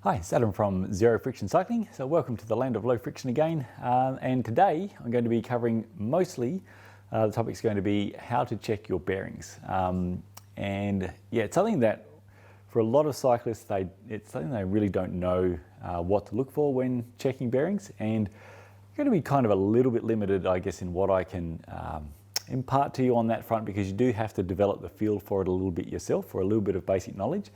Hi, it's Adam from Zero Friction Cycling. So welcome to the land of low friction again. And today I'm going to be covering mostly the topic's going to be how to check your bearings. And yeah, it's something that for a lot of cyclists, it's something they really don't know what to look for when checking bearings. And I'm going to be kind of a little bit limited, I guess, in what I can impart to you on that front, because you do have to develop the feel for it a little bit yourself, for a little bit of basic knowledge.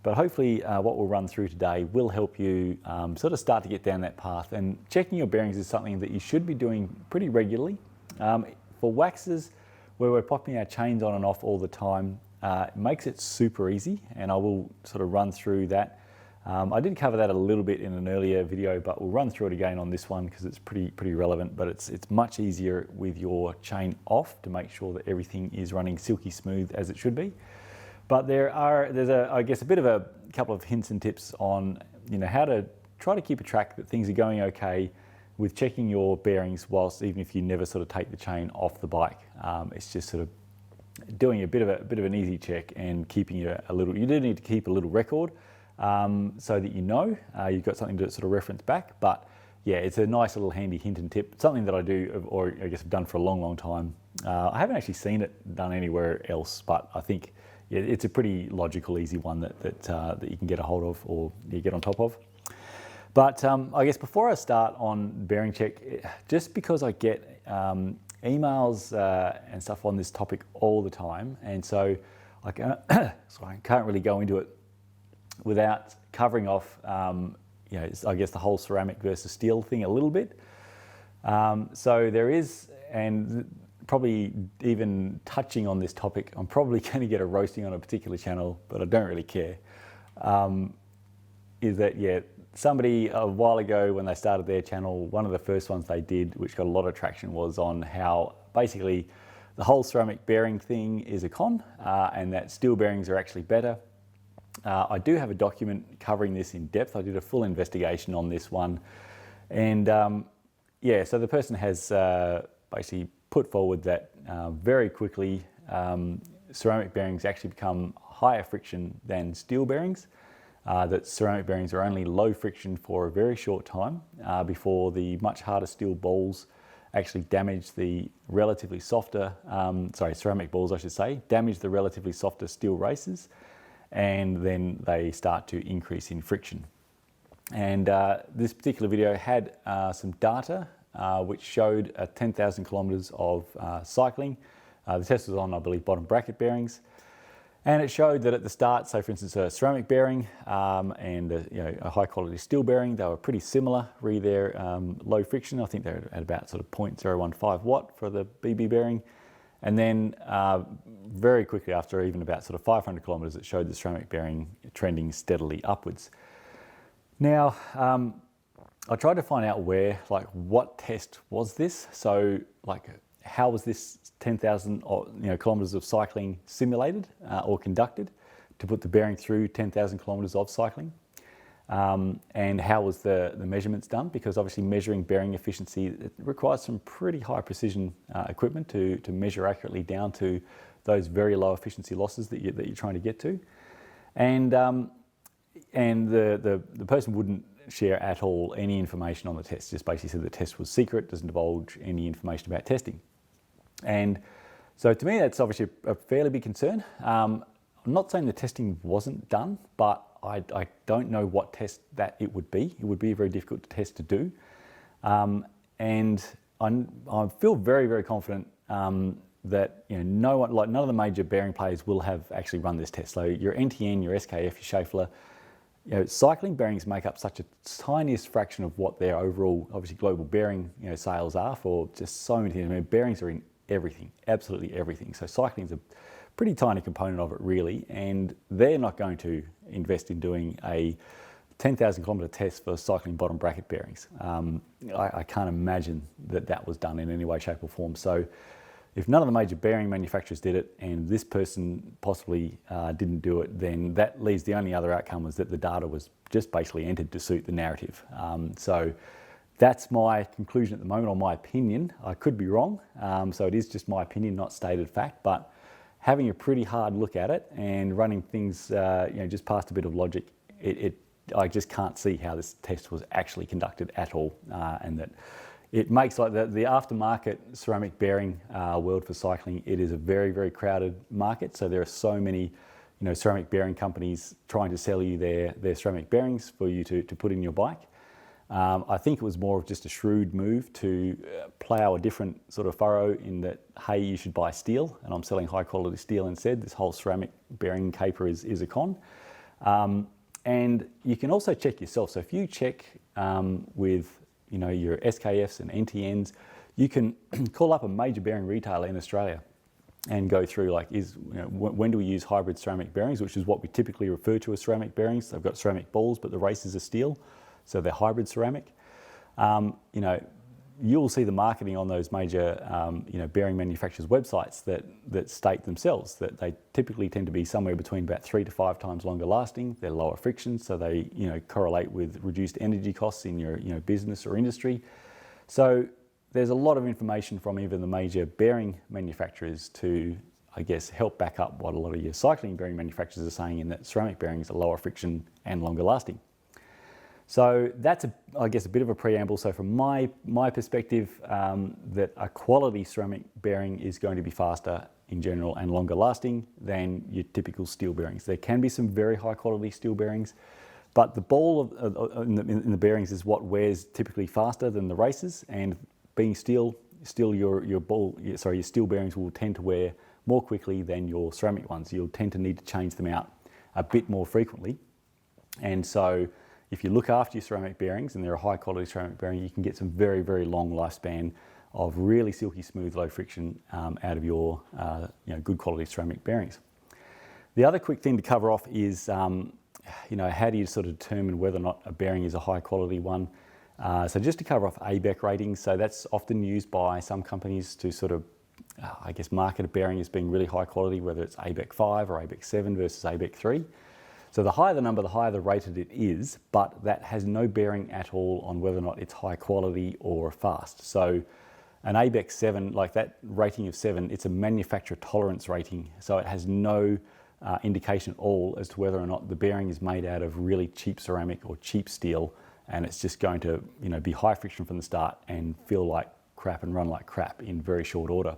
But hopefully what we'll run through today will help you sort of start to get down that path. And checking your bearings is something that you should be doing pretty regularly. For waxes, where we're popping our chains on and off all the time, it makes it super easy, and I will sort of run through that. I did cover that a little bit in an earlier video, but we'll run through it again on this one because it's pretty relevant. But it's much easier with your chain off to make sure that everything is running silky smooth as it should be. But there's I guess a bit of a couple of hints and tips on how to try to keep a track that things are going okay with checking your bearings, whilst even if you never sort of take the chain off the bike. It's just sort of doing a bit of an easy check and keeping a little. You do need to keep a little record so that you've got something to sort of reference back. But yeah, it's a nice little handy hint and tip. Something that I do, or I guess I've done for a long time. I haven't actually seen it done anywhere else, but I think. Yeah, it's a pretty logical, easy one that you can get a hold of or you get on top of. But I guess before I start on bearing check, just because I get emails and stuff on this topic all the time, and so I can't really go into it without covering off, I guess the whole ceramic versus steel thing a little bit. So there is, and probably even touching on this topic, I'm probably going to get a roasting on a particular channel, but I don't really care. Is that, somebody a while ago when they started their channel, one of the first ones they did, which got a lot of traction, was on how basically the whole ceramic bearing thing is a con, and that steel bearings are actually better. I do have a document covering this in depth. I did a full investigation on this one. And so the person has basically put forward that very quickly ceramic bearings actually become higher friction than steel bearings, that ceramic bearings are only low friction for a very short time before the much harder steel balls actually damage the relatively softer, ceramic balls I should say, damage the relatively softer steel races, and then they start to increase in friction. And this particular video had some data which showed 10,000 kilometers of cycling. The test was on, I believe, bottom bracket bearings. And it showed that at the start, so for instance, a ceramic bearing and a high quality steel bearing, they were pretty similar, re their low friction. I think they're at about sort of 0.015 watt for the BB bearing. And then very quickly after even about sort of 500 kilometers, it showed the ceramic bearing trending steadily upwards. Now, I tried to find out what test was this? So how was this 10,000 kilometers of cycling simulated or conducted to put the bearing through 10,000 kilometers of cycling? And how was the measurements done? Because obviously measuring bearing efficiency, it requires some pretty high precision equipment to measure accurately down to those very low efficiency losses that you're trying to get to. And the person wouldn't share at all any information on the test, just basically said the test was secret, doesn't divulge any information about testing. And so to me, that's obviously a fairly big concern. I'm not saying the testing wasn't done, but I don't know what test that it would be. It would be a very difficult test to do. And I feel very, very confident that none of the major bearing players will have actually run this test. So your NTN, your SKF, your Schaeffler, cycling bearings make up such a tiniest fraction of what their overall, obviously, global bearing sales are for just so many things. I mean, bearings are in everything, absolutely everything. So cycling's a pretty tiny component of it, really, and they're not going to invest in doing a 10,000 kilometer test for cycling bottom bracket bearings. I can't imagine that was done in any way, shape, or form. So if none of the major bearing manufacturers did it and this person possibly didn't do it, then that leaves the only other outcome was that the data was just basically entered to suit the narrative. So that's my conclusion at the moment, or my opinion. I could be wrong, so it is just my opinion, not stated fact, but having a pretty hard look at it and running things just past a bit of logic, it I just can't see how this test was actually conducted at all, and that it makes like the aftermarket ceramic bearing world for cycling. It is a very, very crowded market. So there are so many, ceramic bearing companies trying to sell you their ceramic bearings for you to put in your bike. I think it was more of just a shrewd move to plough a different sort of furrow in that, hey, you should buy steel, and I'm selling high quality steel instead. This whole ceramic bearing caper is a con. And you can also check yourself. So if you check with your SKFs and NTNs, you can call up a major bearing retailer in Australia and go through when do we use hybrid ceramic bearings, which is what we typically refer to as ceramic bearings. They've got ceramic balls, but the races are steel, so they're hybrid ceramic. You'll see the marketing on those major bearing manufacturers' websites that state themselves that they typically tend to be somewhere between about 3 to 5 times longer lasting. They're lower friction, so they correlate with reduced energy costs in your business or industry. So there's a lot of information from even the major bearing manufacturers to, I guess, help back up what a lot of your cycling bearing manufacturers are saying in that ceramic bearings are lower friction and longer lasting. So that's, I guess, a bit of a preamble. So from my perspective, that a quality ceramic bearing is going to be faster in general and longer lasting than your typical steel bearings. There can be some very high quality steel bearings, but the ball in the bearings is what wears typically faster than the races. And being steel, your steel bearings will tend to wear more quickly than your ceramic ones. You'll tend to need to change them out a bit more frequently. And so if you look after your ceramic bearings and they're a high quality ceramic bearing, you can get some very, very long lifespan of really silky smooth, low friction out of your good quality ceramic bearings. The other quick thing to cover off is, how do you sort of determine whether or not a bearing is a high quality one? So just to cover off ABEC ratings, so that's often used by some companies to sort of, market a bearing as being really high quality, whether it's ABEC 5 or ABEC 7 versus ABEC 3. So the higher the number, the higher the rated it is, but that has no bearing at all on whether or not it's high quality or fast. So an ABEC 7, like that rating of 7, it's a manufacturer tolerance rating. So it has no indication at all as to whether or not the bearing is made out of really cheap ceramic or cheap steel, and it's just going to be high friction from the start and feel like crap and run like crap in very short order.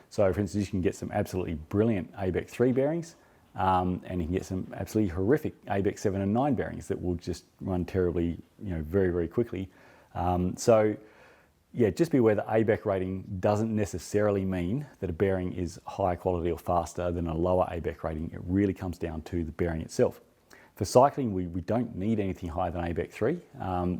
So for instance, you can get some absolutely brilliant ABEC 3 bearings, and you can get some absolutely horrific ABEC 7 and 9 bearings that will just run terribly, very, very quickly. Just be aware that ABEC rating doesn't necessarily mean that a bearing is higher quality or faster than a lower ABEC rating. It really comes down to the bearing itself. For cycling, we don't need anything higher than ABEC 3.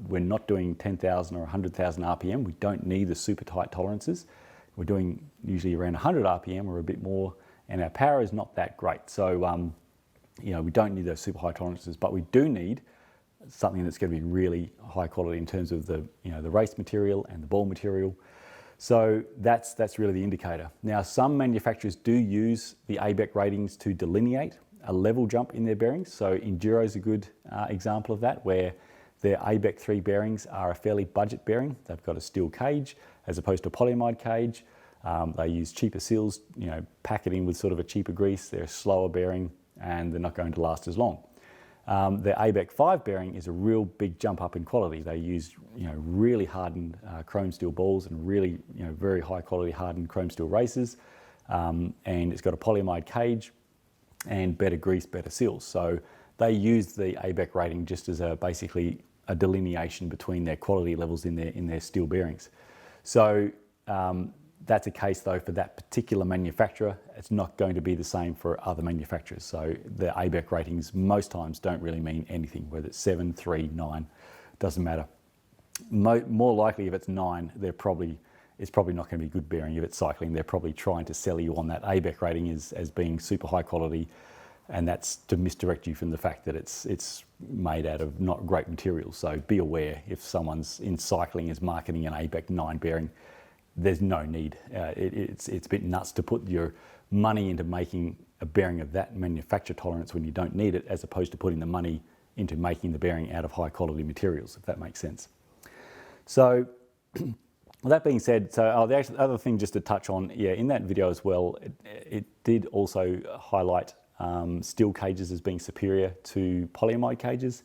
We're not doing 10,000 or 100,000 RPM. We don't need the super tight tolerances. We're doing usually around 100 RPM or a bit more, and our power is not that great. So, we don't need those super high tolerances, but we do need something that's going to be really high quality in terms of the race material and the ball material. So that's really the indicator. Now, some manufacturers do use the ABEC ratings to delineate a level jump in their bearings. So Enduro is a good example of that, where their ABEC 3 bearings are a fairly budget bearing. They've got a steel cage as opposed to a polyamide cage. They use cheaper seals, pack it in with sort of a cheaper grease. They're a slower bearing and they're not going to last as long. The ABEC 5 bearing is a real big jump up in quality. They use really hardened chrome steel balls and really very high quality hardened chrome steel races, and it's got a polyamide cage and better grease, better seals. So they use the ABEC rating just as basically a delineation between their quality levels in their steel bearings. So that's a case though for that particular manufacturer. It's not going to be the same for other manufacturers. So the ABEC ratings most times don't really mean anything, whether it's 7, 3, 9, doesn't matter. More likely if it's 9, it's probably not going to be good bearing. If it's cycling, they're probably trying to sell you on that ABEC rating as being super high quality, and that's to misdirect you from the fact that it's made out of not great materials. So be aware if someone's in cycling is marketing an ABEC 9 bearing, there's no need. It's a bit nuts to put your money into making a bearing of that manufacturer tolerance when you don't need it, as opposed to putting the money into making the bearing out of high quality materials, if that makes sense. So that being said, the other thing just to touch on, in that video as well, it did also highlight steel cages as being superior to polyamide cages.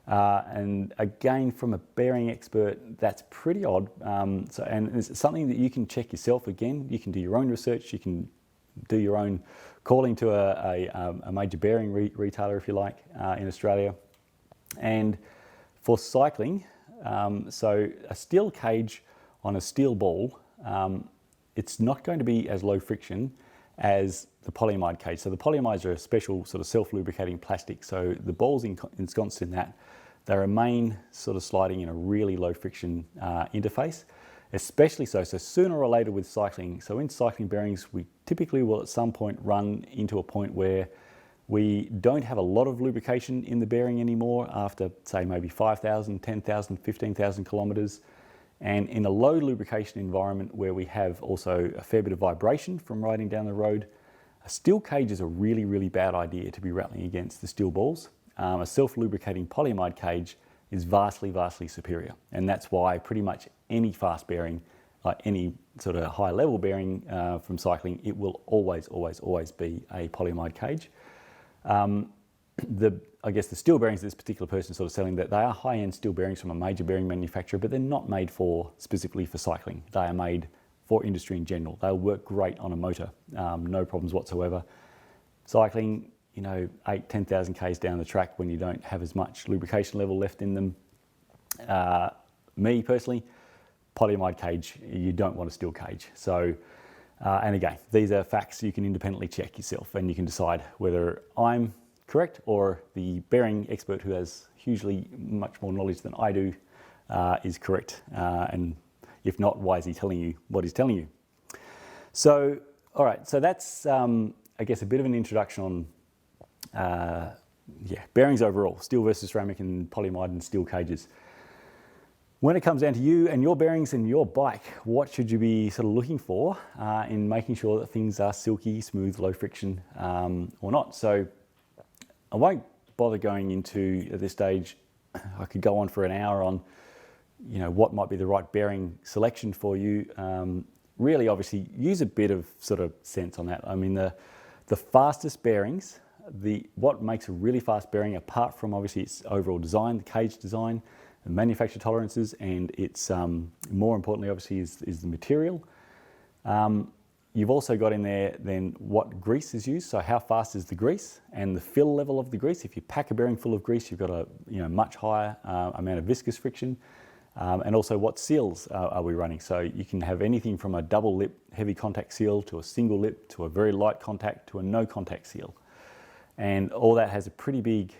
And again, from a bearing expert, that's pretty odd. And it's something that you can check yourself. Again, you can do your own research. You can do your own calling to a major bearing retailer, if you like, in Australia. And for cycling, so a steel cage on a steel ball, it's not going to be as low friction as the polyamide cage. So the polyamides are a special sort of self-lubricating plastic. So the ball's ensconced in that. They remain sort of sliding in a really low friction interface, especially so sooner or later with cycling. So in cycling bearings, we typically will at some point run into a point where we don't have a lot of lubrication in the bearing anymore after, say, maybe 5,000, 10,000, 15,000 kilometers. And in a low lubrication environment where we have also a fair bit of vibration from riding down the road, a steel cage is a really, really bad idea to be rattling against the steel balls. A self-lubricating polyamide cage is vastly, vastly superior. And that's why pretty much any fast bearing, like any sort of high level bearing from cycling, it will always, always, always be a polyamide cage. I guess the steel bearings this particular person is sort of selling, that they are high-end steel bearings from a major bearing manufacturer, but they're not made specifically for cycling. They are made for industry in general. They'll work great on a motor, no problems whatsoever. Cycling, 8,000, 10,000 Ks down the track when you don't have as much lubrication level left in them. Me personally, polyamide cage, you don't want a steel cage. So, and again, these are facts you can independently check yourself, and you can decide whether I'm correct or the bearing expert who has hugely much more knowledge than I do is correct. And if not, why is he telling you what he's telling you? So, all right, so that's, I guess, a bit of an introduction on bearings overall, steel versus ceramic and polyamide and steel cages. When it comes down to you and your bearings and your bike, what should you be sort of looking for in making sure that things are silky, smooth, low friction or not? So I won't bother going into, at this stage, I could go on for an hour on, what might be the right bearing selection for you. Really, obviously, use a bit of sort of sense on that. I mean, the fastest bearings, what makes a really fast bearing, apart from obviously its overall design, the cage design, the manufacturer tolerances, and its more importantly, obviously, is the material. You've also got in there then what grease is used, so how fast is the grease and the fill level of the grease. If you pack a bearing full of grease, you've got a much higher amount of viscous friction, and also what seals are we running. So you can have anything from a double lip heavy contact seal to a single lip to a very light contact to a no contact seal. And all that has a pretty big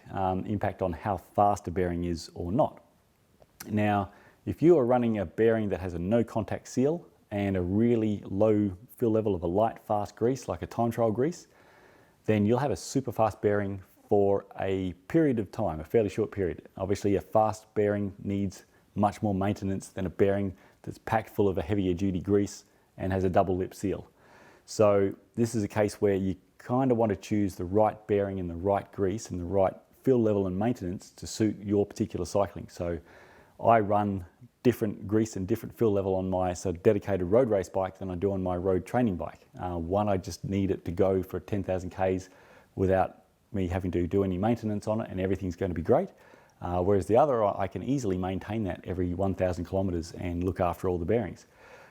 impact on how fast a bearing is or not. Now, if you are running a bearing that has a no contact seal and a really low fill level of a light fast grease like a time trial grease, then you'll have a super fast bearing for a period of time, a fairly short period. Obviously a fast bearing needs much more maintenance than a bearing that's packed full of a heavier duty grease and has a double lip seal. So this is a case where you kind of want to choose the right bearing and the right grease and the right fill level and maintenance to suit your particular cycling. So I run different grease and different fill level on my dedicated road race bike than I do on my road training bike. One, I just need it to go for 10,000 Ks without me having to do any maintenance on it, and everything's going to be great. Whereas the other, I can easily maintain that every 1,000 kilometers and look after all the bearings.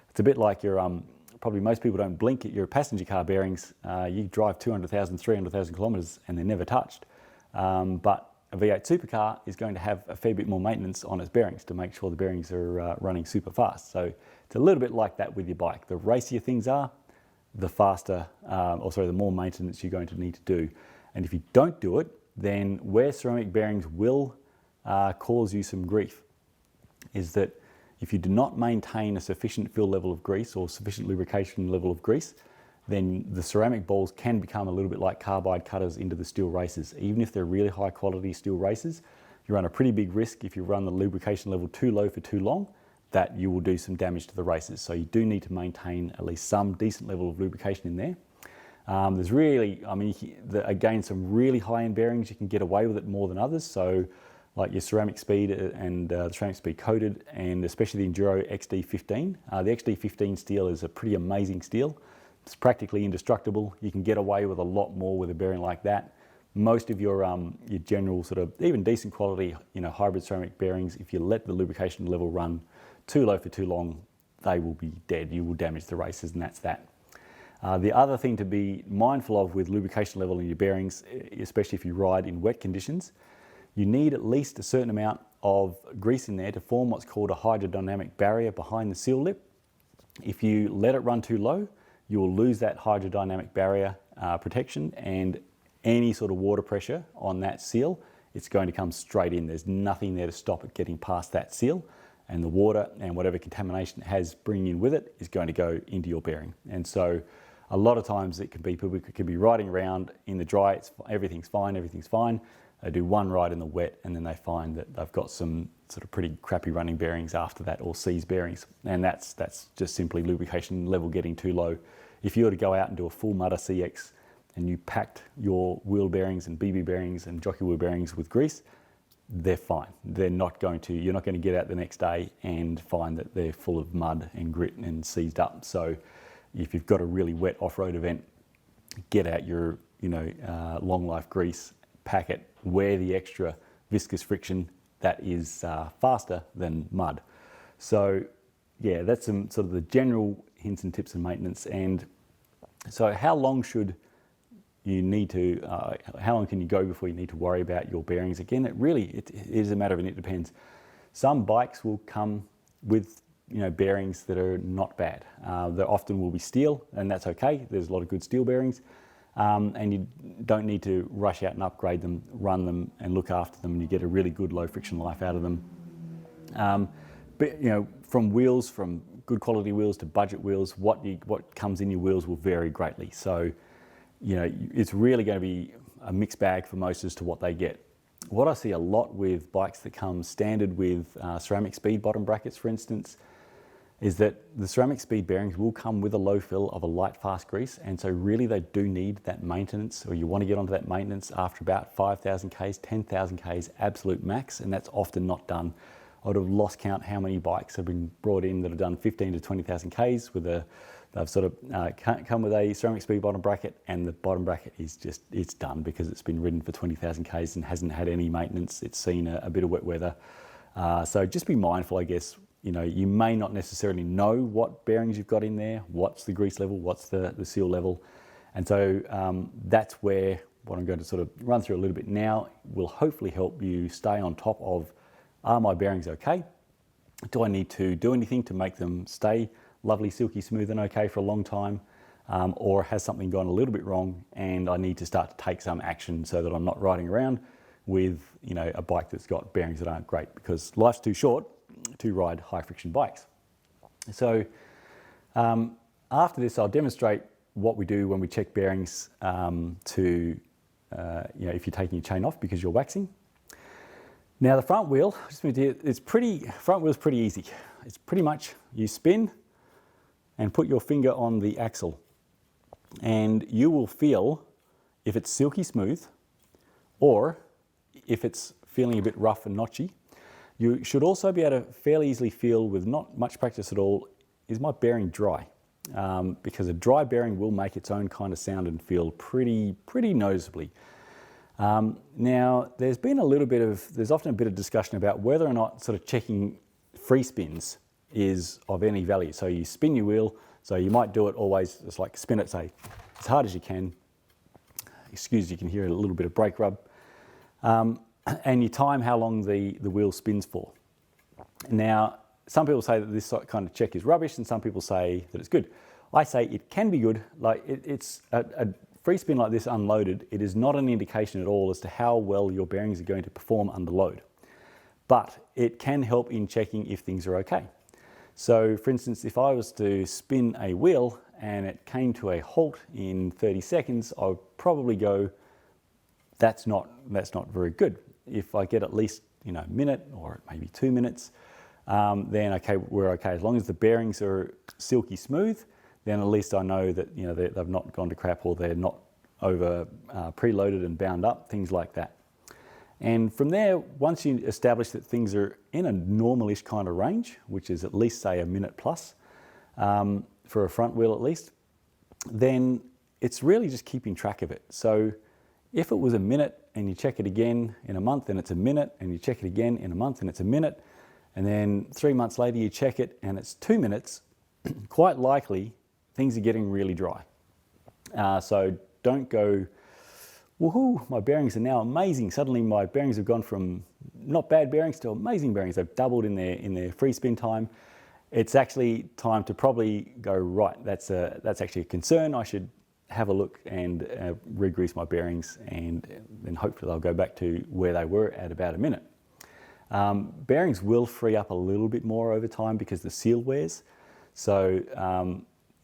It's a bit like your, probably most people don't blink at your passenger car bearings. You drive 200,000, 300,000 kilometers and they're never touched. But a V8 supercar is going to have a fair bit more maintenance on its bearings to make sure the bearings are running super fast. So it's a little bit like that with your bike. The racier things are, the faster, the more maintenance you're going to need to do. And if you don't do it, then where ceramic bearings will cause you some grief is that if you do not maintain a sufficient fill level of grease or sufficient lubrication level of grease, then the ceramic balls can become a little bit like carbide cutters into the steel races. Even if they're really high quality steel races, you run a pretty big risk if you run the lubrication level too low for too long, that you will do some damage to the races. So you do need to maintain at least some decent level of lubrication in there. There's really, again, some really high-end bearings, you can get away with it more than others. So like your Ceramic Speed and the Ceramic Speed Coated, and especially the Enduro XD15. The XD15 steel is a pretty amazing steel. It's practically indestructible. You can get away with a lot more with a bearing like that. most of your general sort of even decent quality, hybrid ceramic bearings, if you let the lubrication level run too low for too long, they will be dead. You will damage the racers, and that's that. The other thing to be mindful of with lubrication level in your bearings, especially if you ride in wet conditions, you need at least a certain amount of grease in there to form what's called a hydrodynamic barrier behind the seal lip. If you let it run too low, you will lose that hydrodynamic barrier protection, and any sort of water pressure on that seal, it's going to come straight in. There's nothing there to stop it getting past that seal, and the water and whatever contamination it has bringing in with it is going to go into your bearing. And so a lot of times it can be, people can be riding around in the dry, everything's fine. They do one ride in the wet, and then they find that they've got some sort of pretty crappy running bearings after that, or seized bearings. And that's just simply lubrication level getting too low. If you were to go out and do a full Mudder CX and you packed your wheel bearings and BB bearings and jockey wheel bearings with grease, they're fine. You're not going to get out the next day and find that they're full of mud and grit and seized up. So if you've got a really wet off-road event, get out your long life grease, pack it, wear the extra viscous friction that is faster than mud. So yeah, that's some sort of the general hints and tips and maintenance. And so how long should you need to, how long can you go before you need to worry about your bearings? Again, it is a matter of, and it depends. Some bikes will come with bearings that are not bad. They often will be steel, and that's okay. There's a lot of good steel bearings. And you don't need to rush out and upgrade them, run them and look after them, and you get a really good low friction life out of them. But from wheels, from good quality wheels to budget wheels, what comes in your wheels will vary greatly. So it's really going to be a mixed bag for most as to what they get. What I see a lot with bikes that come standard with ceramic speed bottom brackets, for instance, is that the ceramic speed bearings will come with a low fill of a light fast grease, and so really they do need that maintenance, or you want to get onto that maintenance after about 5,000 Ks, 10,000 Ks absolute max, and that's often not done. I would have lost count how many bikes have been brought in that have done 15 to 20,000 Ks with they've sort of come with a ceramic speed bottom bracket, and the bottom bracket is it's done because it's been ridden for 20,000 Ks and hasn't had any maintenance. It's seen a bit of wet weather. So just be mindful, I guess. You may not necessarily know what bearings you've got in there, what's the grease level, what's the seal level. And so that's where what I'm going to sort of run through a little bit now will hopefully help you stay on top of, are my bearings okay? Do I need to do anything to make them stay lovely, silky smooth and okay for a long time? Or has something gone a little bit wrong and I need to start to take some action so that I'm not riding around with a bike that's got bearings that aren't great, because life's too short to ride high friction bikes. So after this, I'll demonstrate what we do when we check bearings if you're taking your chain off because you're waxing. Now the front wheel, front wheel's pretty easy. It's pretty much you spin and put your finger on the axle, and you will feel if it's silky smooth or if it's feeling a bit rough and notchy. You should also be able to fairly easily feel, with not much practice at all, is my bearing dry? Because a dry bearing will make its own kind of sound and feel pretty noticeably. Now, there's often a bit of discussion about whether or not sort of checking free spins is of any value. So you spin your wheel, so you might do it always, just like spin it, say, as hard as you can. Excuse, you can hear a little bit of brake rub. And you time how long the wheel spins for. Now, some people say that this kind of check is rubbish, and some people say that it's good. I say it can be good. Like it's a free spin like this unloaded, it is not an indication at all as to how well your bearings are going to perform under load. But it can help in checking if things are okay. So for instance, if I was to spin a wheel and it came to a halt in 30 seconds, I would probably go, that's not very good. If I get at least a minute or maybe 2 minutes, then okay, we're okay. As long as the bearings are silky smooth, then at least I know that they've not gone to crap, or they're not over preloaded and bound up, things like that. And from there, once you establish that things are in a normalish kind of range, which is at least say a minute plus for a front wheel at least, then it's really just keeping track of it. So If it was a minute and you check it again in a month and it's a minute, and you check it again in a month and it's a minute, and then 3 months later you check it and it's 2 minutes, quite likely things are getting really dry. So don't go, woohoo, my bearings are now amazing. Suddenly my bearings have gone from not bad bearings to amazing bearings. They've doubled in their free spin time. It's actually time to probably go, right, that's actually a concern. I should have a look and re-grease my bearings, and then hopefully they'll go back to where they were at about a minute. Bearings will free up a little bit more over time because the seal wears. So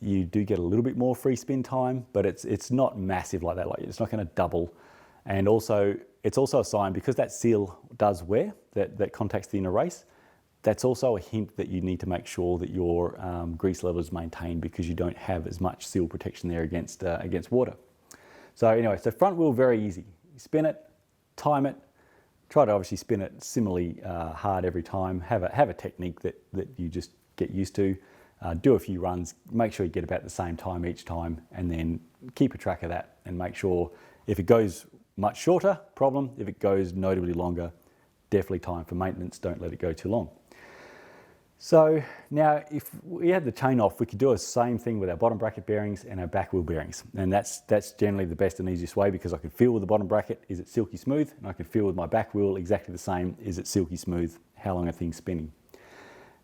you do get a little bit more free spin time, but it's not massive like that. Like, it's not going to double. And also, it's also a sign, because that seal does wear, that contacts the inner race. That's also a hint that you need to make sure that your grease level is maintained, because you don't have as much seal protection there against water. So anyway, so front wheel, very easy. You spin it, time it, try to obviously spin it similarly hard every time. Have a technique that you just get used to. Do a few runs, make sure you get about the same time each time, and then keep a track of that and make sure if it goes much shorter, problem. If it goes notably longer, definitely time for maintenance. Don't let it go too long. So now, if we had the chain off, we could do the same thing with our bottom bracket bearings and our back wheel bearings. And that's generally the best and easiest way, because I can feel with the bottom bracket, is it silky smooth? And I can feel with my back wheel exactly the same, is it silky smooth? How long are things spinning?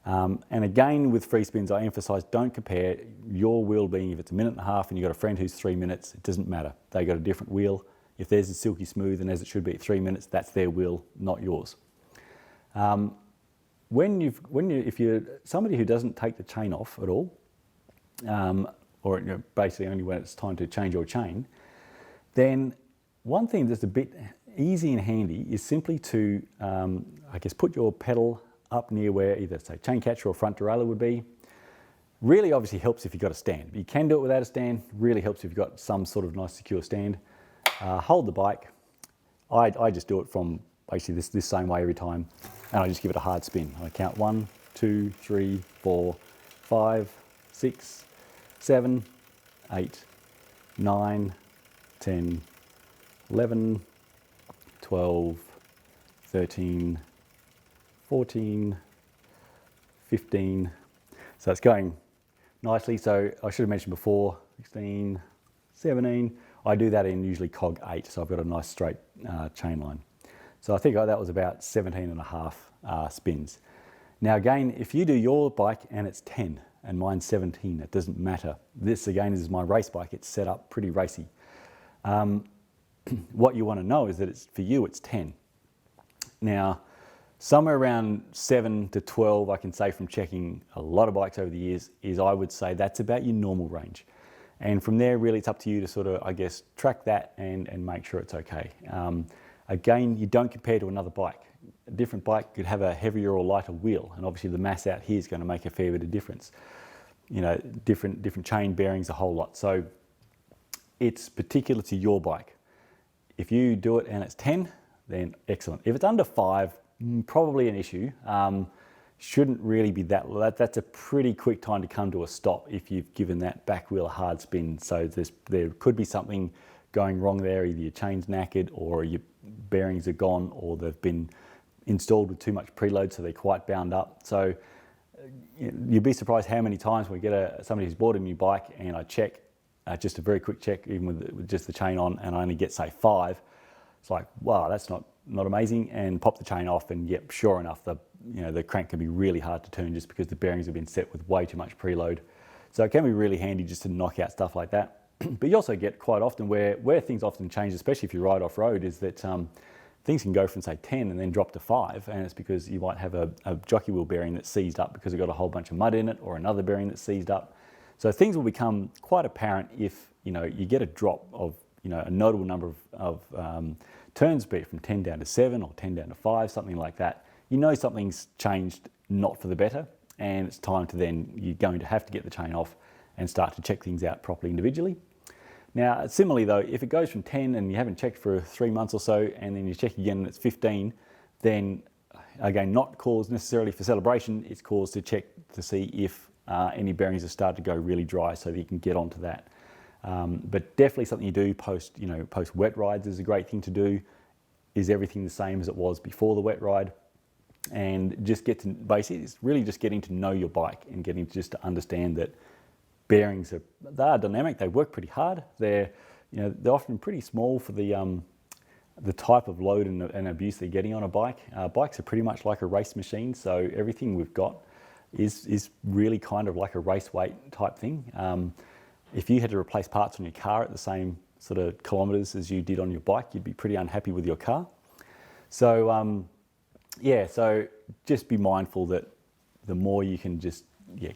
And again, with free spins, I emphasize, don't compare your wheel being, if it's a minute and a half and you've got a friend who's 3 minutes, it doesn't matter. They got a different wheel. If theirs is silky smooth and as it should be at 3 minutes, that's their wheel, not yours. If you're somebody who doesn't take the chain off at all, or basically only when it's time to change your chain, then one thing that's a bit easy and handy is simply to, put your pedal up near where either, say, chain catcher or front derailleur would be. Really obviously helps if you've got a stand. You can do it without a stand. Really helps if you've got some sort of nice secure stand. Hold the bike. I just do it from basically this same way every time, and I just give it a hard spin. I count 1, 2, 3, 4, 5, 6, 7, 8, 9, 10, 11, 12, 13, 14, 15. So it's going nicely. So I should have mentioned before, 16, 17. I do that in usually cog 8, so I've got a nice straight chain line. So I think that was about 17 and a half spins. Now again, if you do your bike and it's 10 and mine's 17, it doesn't matter. This again is my race bike. It's set up pretty racy. What you want to know is that for you it's 10. Now, somewhere around 7 to 12, I can say from checking a lot of bikes over the years, is I would say that's about your normal range. And from there, really, it's up to you to sort of, track that and make sure it's okay. Again, you don't compare to another bike. A different bike could have a heavier or lighter wheel, and obviously the mass out here is going to make a fair bit of difference. Different chain bearings, a whole lot. So it's particular to your bike. If you do it and it's 10, then excellent. If it's under 5, probably an issue. Shouldn't really be that's a pretty quick time to come to a stop if you've given that back wheel a hard spin. So there could be something going wrong there. Either your chain's knackered, or your bearings are gone, or they've been installed with too much preload, so they're quite bound up. So you'd be surprised how many times we get somebody who's bought a new bike and I check, just a very quick check, even with just the chain on, and I only get, say, 5. It's like, wow, that's not amazing, and pop the chain off, and yep, sure enough, the crank can be really hard to turn just because the bearings have been set with way too much preload. So it can be really handy just to knock out stuff like that. But you also get quite often where things often change, especially if you ride off-road, is that things can go from, say, 10 and then drop to 5, and it's because you might have a jockey wheel bearing that's seized up because it's got a whole bunch of mud in it, or another bearing that's seized up. So things will become quite apparent if you get a drop of a notable number of turns, be it from 10 down to 7 or 10 down to 5, something like that. Something's changed, not for the better, and it's time to then, you're going to have to get the chain off and start to check things out properly individually. Now, similarly though, if it goes from 10 and you haven't checked for 3 months or so, and then you check again and it's 15, then again, not cause necessarily for celebration, it's cause to check to see if any bearings have started to go really dry, so that you can get onto that. But definitely something you do post wet rides is a great thing to do. Is everything the same as it was before the wet ride? And just basically it's really just getting to know your bike and getting just to understand that bearings they are dynamic. They work pretty hard. They're often pretty small for the type of load and abuse they're getting on a bike. Bikes are pretty much like a race machine, so everything we've got is really kind of like a race weight type thing. If you had to replace parts on your car at the same sort of kilometres as you did on your bike, you'd be pretty unhappy with your car. So so just be mindful that the more you can just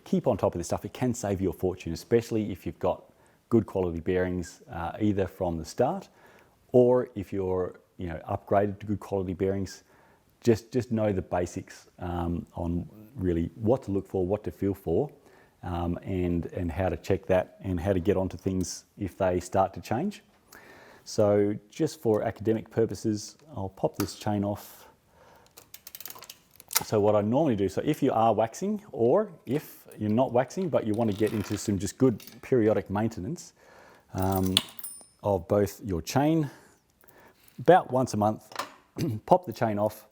keep on top of this stuff, it can save you a fortune, especially if you've got good quality bearings either from the start, or if you're upgraded to good quality bearings. Just know the basics on really what to look for, what to feel for, and how to check that and how to get onto things if they start to change. So just for academic purposes, I'll pop this chain off. So what I normally do, so if you are waxing, or if you're not waxing but you want to get into some just good periodic maintenance of both your chain, about once a month, pop the chain off,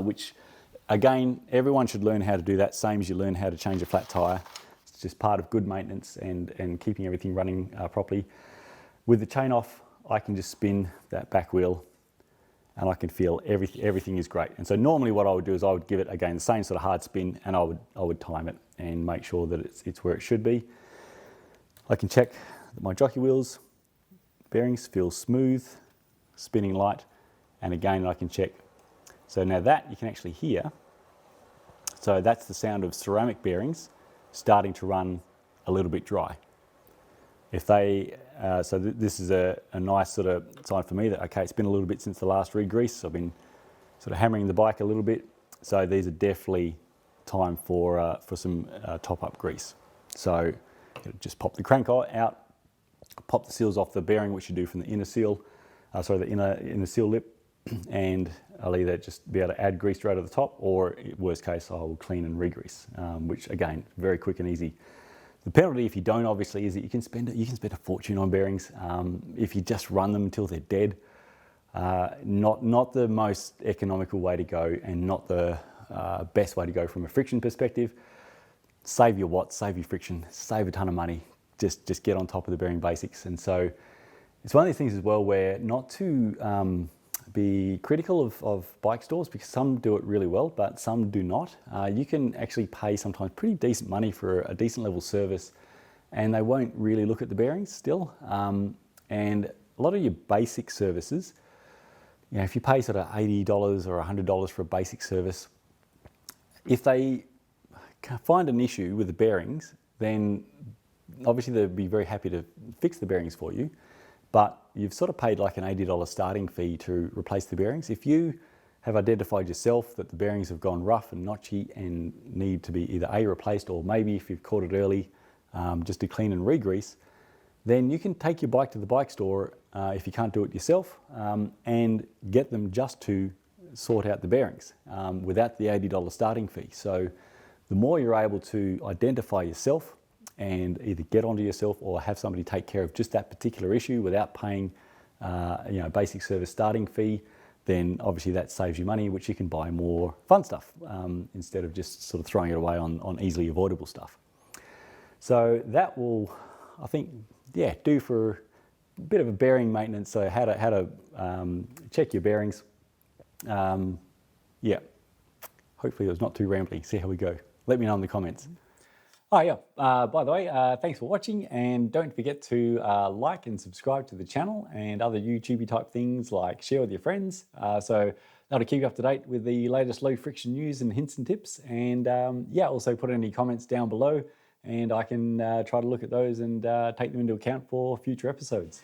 which again, everyone should learn how to do that, same as you learn how to change a flat tyre. It's just part of good maintenance and keeping everything running properly. With the chain off, I can just spin that back wheel and I can feel everything is great. And so normally what I would do is I would give it, again, the same sort of hard spin, and I would time it and make sure that it's where it should be. I can check that my jockey wheels, bearings feel smooth, spinning light, and again I can check. So now that you can actually hear, so that's the sound of ceramic bearings starting to run a little bit dry. If they, this is a nice sort of sign for me that, okay, it's been a little bit since the last re-grease. I've been sort of hammering the bike a little bit. So these are definitely time for some top-up grease. So just pop the crank out, pop the seals off the bearing, which you do from the inner seal, the inner seal lip, and I'll either just be able to add grease right at the top, or worst case, I will clean and re-grease, which again, very quick and easy. The penalty, if you don't, obviously, is that you can spend a fortune on bearings if you just run them until they're dead. Not the most economical way to go, and not the best way to go from a friction perspective. Save your watts, save your friction, save a ton of money. Just get on top of the bearing basics. And so it's one of these things as well where not to be critical of bike stores, because some do it really well, but some do not. You can actually pay sometimes pretty decent money for a decent level service, and they won't really look at the bearings still. And a lot of your basic services, if you pay sort of $80 or $100 for a basic service, if they find an issue with the bearings, then obviously they'd be very happy to fix the bearings for you. But you've sort of paid like an $80 starting fee to replace the bearings. If you have identified yourself that the bearings have gone rough and notchy and need to be either A, replaced, or maybe if you've caught it early, just to clean and re-grease, then you can take your bike to the bike store if you can't do it yourself, and get them just to sort out the bearings without the $80 starting fee. So the more you're able to identify yourself and either get onto yourself or have somebody take care of just that particular issue without paying basic service starting fee, then obviously that saves you money, which you can buy more fun stuff instead of just sort of throwing it away on easily avoidable stuff. So that will, I think, do for a bit of a bearing maintenance. So how to check your bearings. Hopefully it was not too rambly. See how we go. Let me know in the comments. Oh yeah, by the way, thanks for watching, and don't forget to like and subscribe to the channel and other YouTubey type things, like share with your friends. So that'll keep you up to date with the latest low friction news and hints and tips. And also put any comments down below, and I can try to look at those and take them into account for future episodes.